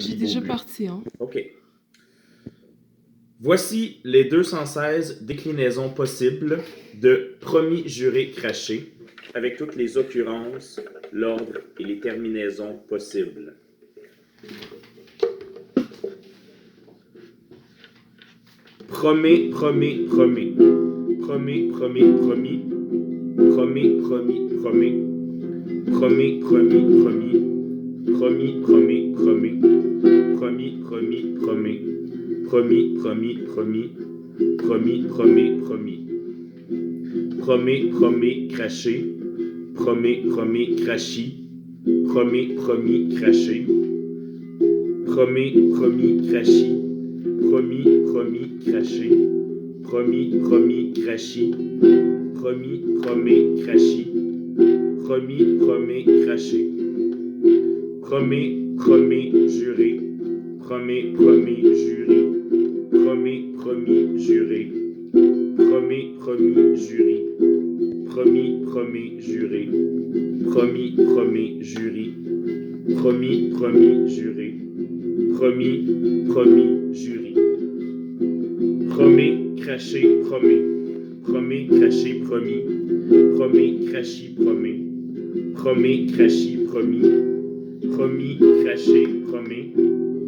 J'ai déjà parti, hein. OK. Voici les 216 déclinaisons possibles de promis juré craché, avec toutes les occurrences, l'ordre et les terminaisons possibles. Promet, promet, promet. Promet, promet, promis. Promet, promis, promet. Promet, promis, promis. Promis, promet, promet. Promis, promis, promet. Promis, promis, promis. Promis, promet, promis. Promet, promet, craché. Promet, promet, crachis. Promet, promis, craché. Promet, promis, crachis. Promis, promis, craché. Promis, promis, crachis. Promis, promet, crachis. Promis, promet, craché. Promet, promet, juré. Promet, promet, juré. Promet, promis, juré. Promet, promis, jury. Promis, promet, juré. Promis, promet, jury. Promis, promis, juré. Promis, promis, jury. Promet, craché, promet. Promet, craché, promis. Promet, crachis, promet. Promet, crachis, promis. Promis, craché, promet.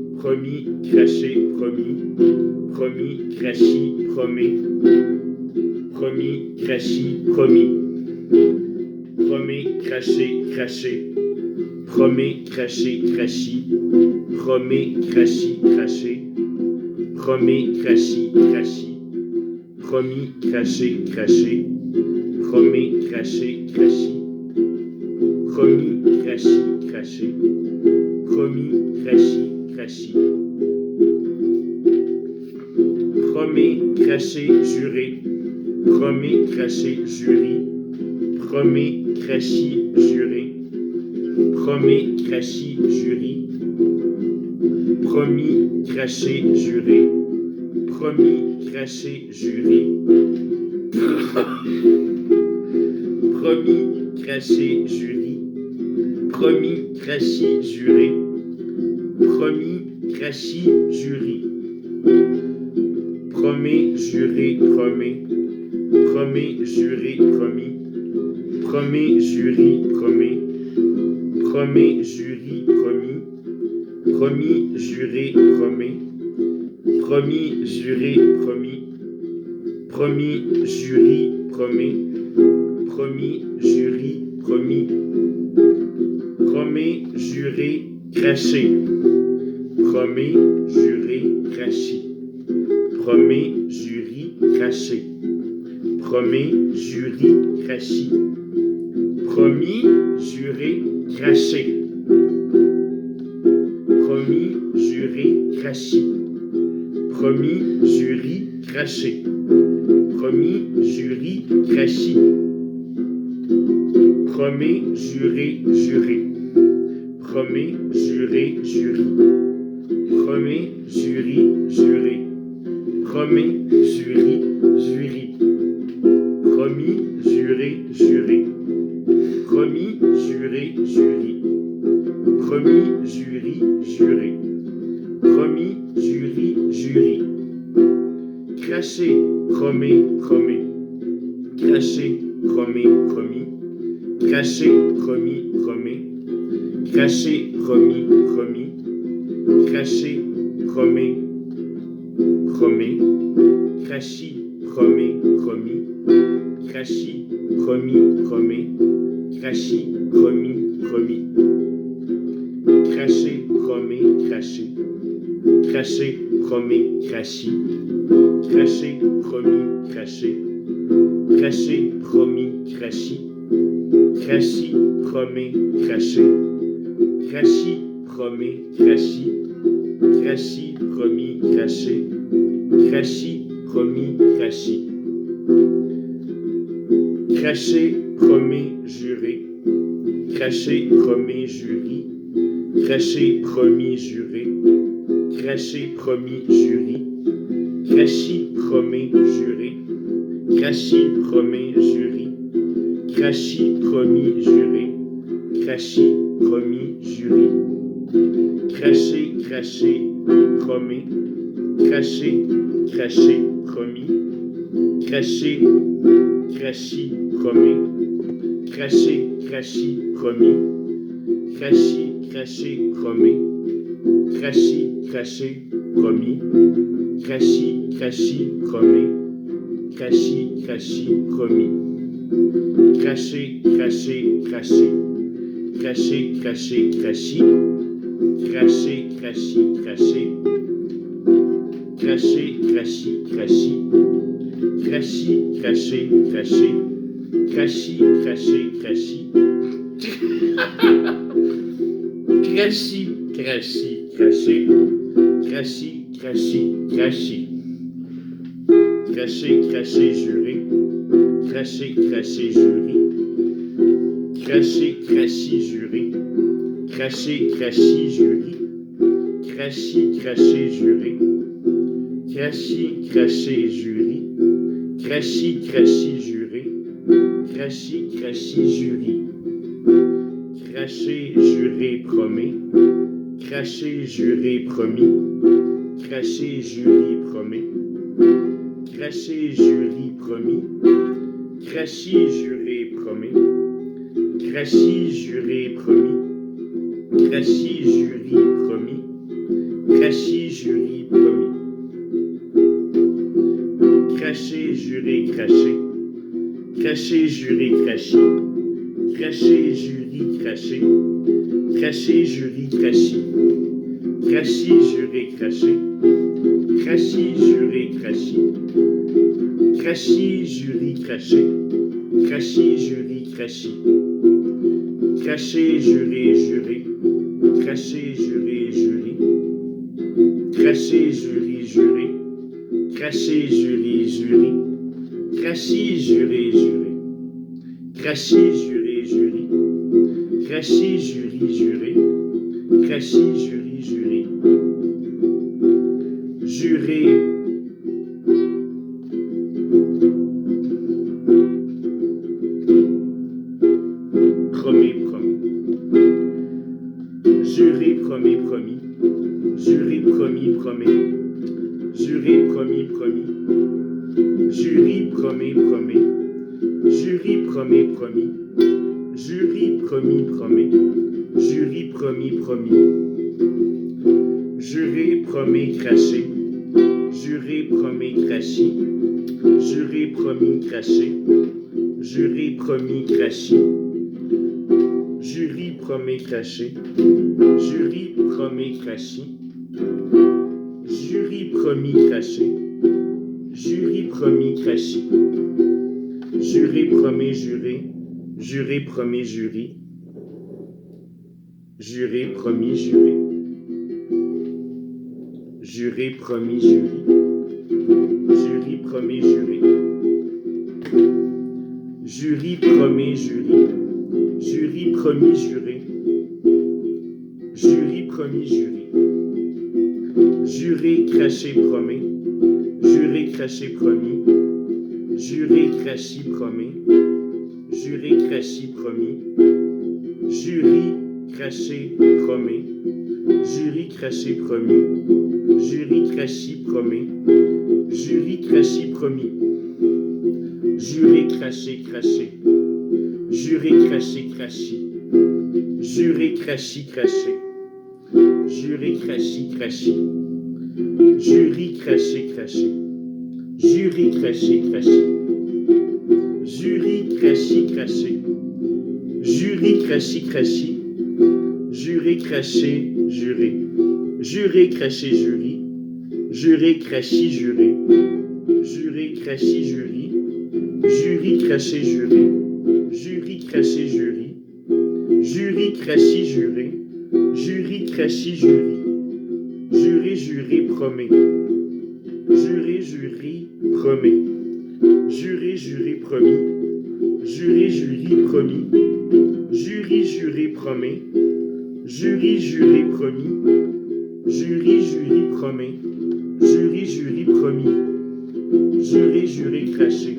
Promis, craché, promis. Promis, crachis, promet. Promis, crachis, promis. Promet, craché, craché. Promet, craché, crachis. Promet, crachis, craché. Promet, crachis, crachis. Promis, craché, craché. Promet, craché, crachis. Promis, crachis, craché. Promis, crachis, crachis. Promet, craché, juré. Promet, craché, jury. Promet, crachis, juré. Promet, crachis, jury. Promis, craché, juré. Promis, craché, jury. Promis, craché, jury. Promis, crachis, juré. Promis, crachis, jury. Promet, juré, promet. Promet, juré, promis. Promet, jury, promet. Promet, jury, promis. Promis, juré, promet. Promis, juré, promis. Promis, jury, promet. Promis, jury, promis. Promet, juré, craché. Promet, juré, crachis. Promet, jury, craché. Promet, jury, crachis. Promis, juré, craché. Promis, juré, crachis. Promis, jury, craché. Promis, jury, crachis. Promet, juré, juré. Promet, juré, jury. Promet, jury, juré. Promet, jury, jury. Promis, juré, juré. Promis, juré, jury. Promis, jury, juré. Promis, jury, jury. Craché, promet, promet. Craché, promet, promis. Craché, promis, promet. Craché, promis, promis. Craché, promet, promet. Crachis, promet, promis. Crachis, promis, promet. Crachis, promis, promis. Craché, promet, craché. Craché, promet, crachis. Craché, promis, craché. Craché, promis, crachis. Crachis, promet, craché. Crachis, promet, crachis. Crachis, promis, craché. Crachis, promis, crachis. Craché, promet, juré. Craché, promet, jury. Craché, promis, juré. Craché, promis, jury. Crachis, promet, juré. Crachis, promet, jury. Crachis, promis, juré. Crachis, promis, jury. Cracher, cracher, promet. Cracher, cracher, promis. Cracher, crachis, promet. Cracher, crachis, promis. Crachis, cracher, promet. Crachis, cracher, promis. Crachis, crachis, promet. Crachis, crachis, promis. Cracher, cracher, cracher. Cracher, cracher, crachis. Cracher, crachis, cracher. Cracher, crachis, crachis. Crachis, cracher, cracher. Crachis, cracher, crachis. Crachis, crachis, cracher. Crachis, crachis, crachis. Cracher, cracher, jurer. Cracher, cracher, jurer. Cracher, crachis, jurer. Cracher, crachis, jurer. Crachis, cracher, jurer. Crachis, cracher, jurer. Crachis, crachis, jurer. Crachis, crachis, jurer. Cracher, jurer, promet. Cracher, jurer, promis. Cracher, jurer, promet. Cracher, jurer, promis. Crachis, jurer, promet. Crachis, jurer, promis. Crachis, jurer, promis. Crachis, jurer, promis. Cracher, jurer, cracher. Cracher, jurer, cracher. Cracher, jurer, cracher. Cracher, jurer, cracher. Crachis, jurer, cracher. Crachis, jurer, cracher. Crachis, jurer, cracher. Crachis, jurer, cracher. Cracher, jurer, jurer. Cracher, jurer, jurer. Cracher, jurer, jurer. Cracher, jurer, jurer. Crachis, jurer, jurer. Crachis, jurer, jurer. Crachis, jurer, jurer. Crachis, jurer, jurer. Jurer. Promet, promis. Jurer, promet, promis. Jurer, promis, promet. Jurer, promis, promis. Jurer, promet, promet. Jurer, promet, promis. Jurer, promis, promet. Jurer, promis, promis. Jurer, promet, cracher. Jurer, promet, crachis. Jurer, promis, cracher. Jurer, promis, crachis. Jurer, promet, cracher. Jurer, promet, crachis. Jurer, promis, cracher. Jurer, promis, crachis. Jurer, promet, jurer. Jurer, promet, jurer. Jurer, promis, jurer. Jurer, promis, jurer. Jurer, promet, jurer. Jurer, promet, jurer. Jurer, promis, jurer. Jurer, promis, jurer. Jurer, cracher, promet. Jurer, cracher, promis. Jurer, crachis, promet. Jurer, crachis, promis. Jurer, cracher, promet. Jurer, cracher, promis. Jurer, crachis, promet. Jurer, crachis, promis. Jurer, cracher, cracher. Jurer, cracher, crachis. Jurer, crachis, cracher. Jurer, crachis, crachis. Jurer, cracher, cracher. Jurer, cracher, cracher. Jurer, crachis, cracher. Jurer, crachis, crachis. Jurer, cracher, jurer. Jurer, cracher, jurer. Jurer, crachis, jurer. Jurer, crachis, jurer. Jurer, cracher, jurer. Jurer, cracher, jurer. Jurer, crachis, jurer. Jurer, crachis, jurer. Jurer, jurer, promet. Jurer, jurer, promet. Jurer, jurer, promis. Jurer, jurer, promis. Jurer, jurer, promet. Jurer, jurer, promis. Jurer, jurer, promet. Jurer, jurer, promis. Jurer, jurer, cracher.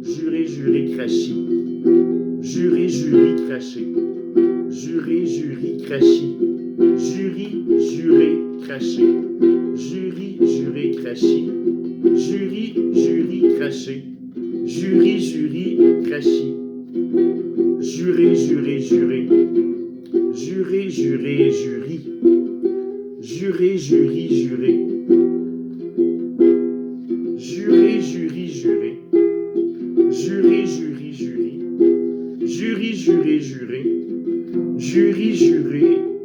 Jurer, jurer, crachis. Jurer, jurer, cracher. Jurer, jurer, crachis. jury, juré, craché, jury, juré, craché, jury, jury, craché, jury, jury, craché, juré, juré, juré, juré, juré, jury, juré, jury, juré, juré, jury, juré, juré, jury, jury, jury, juré, juré, jury, juré,